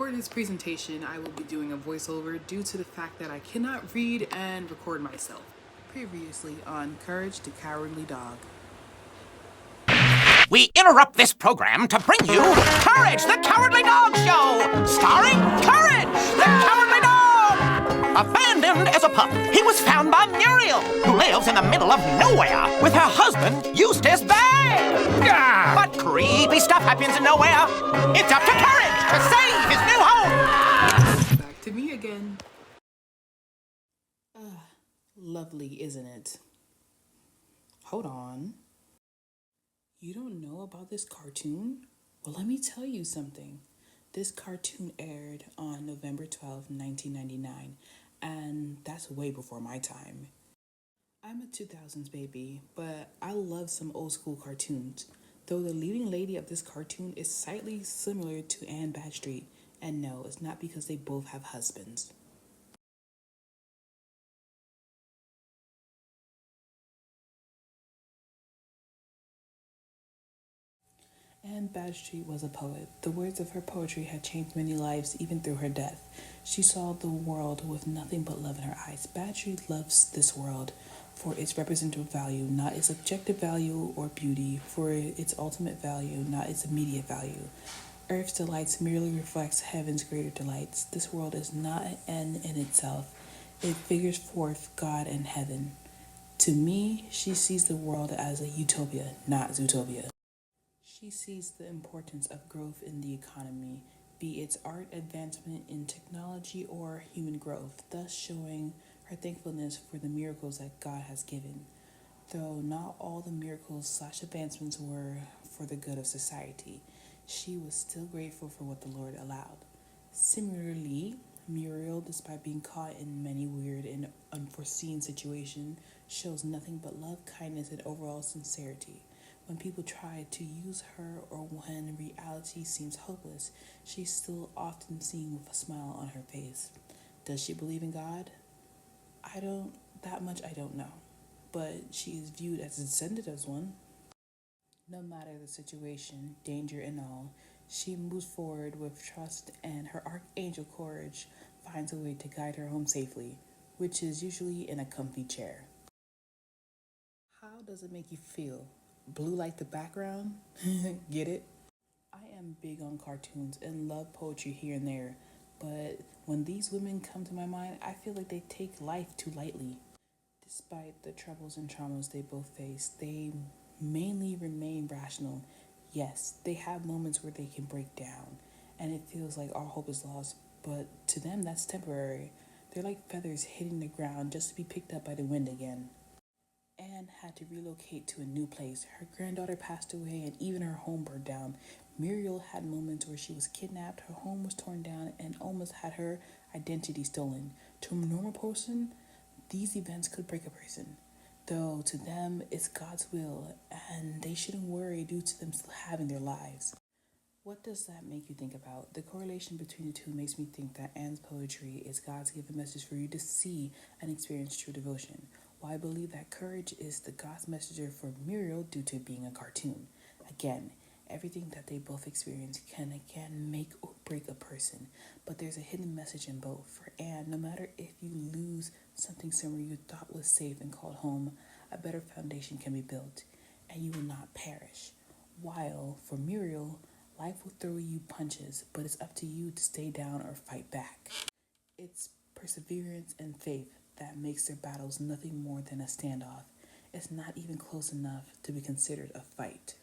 For this presentation, I will be doing a voiceover due to the fact that I cannot read and record myself. Previously on Courage the Cowardly Dog. We interrupt this program to bring you Courage the Cowardly Dog Show, starring Courage the Cowardly Dog! Abandoned as a pup, he was found by Muriel, who lives in the middle of nowhere with her husband, Eustace Bay. But creepy stuff happens in nowhere. It's up to Courage to save his new home. Back to me again. Lovely, isn't it? Hold on. You don't know about this cartoon? Well, let me tell you something. This cartoon aired on November 12th, 1999, and that's way before my time. I'm a 2000s baby, but I love some old school cartoons, though the leading lady of this cartoon is slightly similar to Anne Badstreet, and no, it's not because they both have husbands. Anne Badstreet was a poet. The words of her poetry had changed many lives even through her death. She saw the world with nothing but love in her eyes. Badstreet loves this world for its representative value, not its objective value or beauty, for its ultimate value, not its immediate value. Earth's delights merely reflects heaven's greater delights. This world is not an end in itself. It figures forth God and heaven. To me, she sees the world as a utopia, not Zootopia. She sees the importance of growth in the economy, be it art advancement in technology or human growth, thus showing her thankfulness for the miracles that God has given. Though not all the miracles / advancements were for the good of society, she was still grateful for what the Lord allowed. Similarly, Muriel, despite being caught in many weird and unforeseen situations, shows nothing but love, kindness, and overall sincerity. When people try to use her or when reality seems hopeless, she's still often seen with a smile on her face. Does she believe in God? I don't know. But she is viewed as a descendant as one. No matter the situation, danger and all, she moves forward with trust, and her archangel Courage finds a way to guide her home safely, which is usually in a comfy chair. How does it make you feel? Blue like the background? Get it? I am big on cartoons and love poetry here and there, but when these women come to my mind, I feel like they take life too lightly. Despite the troubles and traumas they both face, they mainly remain rational. Yes, they have moments where they can break down, and it feels like all hope is lost, but to them that's temporary. They're like feathers hitting the ground just to be picked up by the wind again. Anne had to relocate to a new place. Her granddaughter passed away and even her home burned down. Muriel had moments where she was kidnapped, her home was torn down, and almost had her identity stolen. To a normal person, these events could break a person. Though to them, it's God's will, and they shouldn't worry due to them still having their lives. What does that make you think about? The correlation between the two makes me think that Anne's poetry is God's given message for you to see and experience true devotion, while I believe that Courage is the God's messenger for Muriel due to being a cartoon. Again, everything that they both experience can again make or break a person, but there's a hidden message in both. For Anne, no matter if you lose something somewhere you thought was safe and called home, a better foundation can be built, and you will not perish. While for Muriel, life will throw you punches, but it's up to you to stay down or fight back. It's perseverance and faith that makes their battles nothing more than a standoff. It's not even close enough to be considered a fight.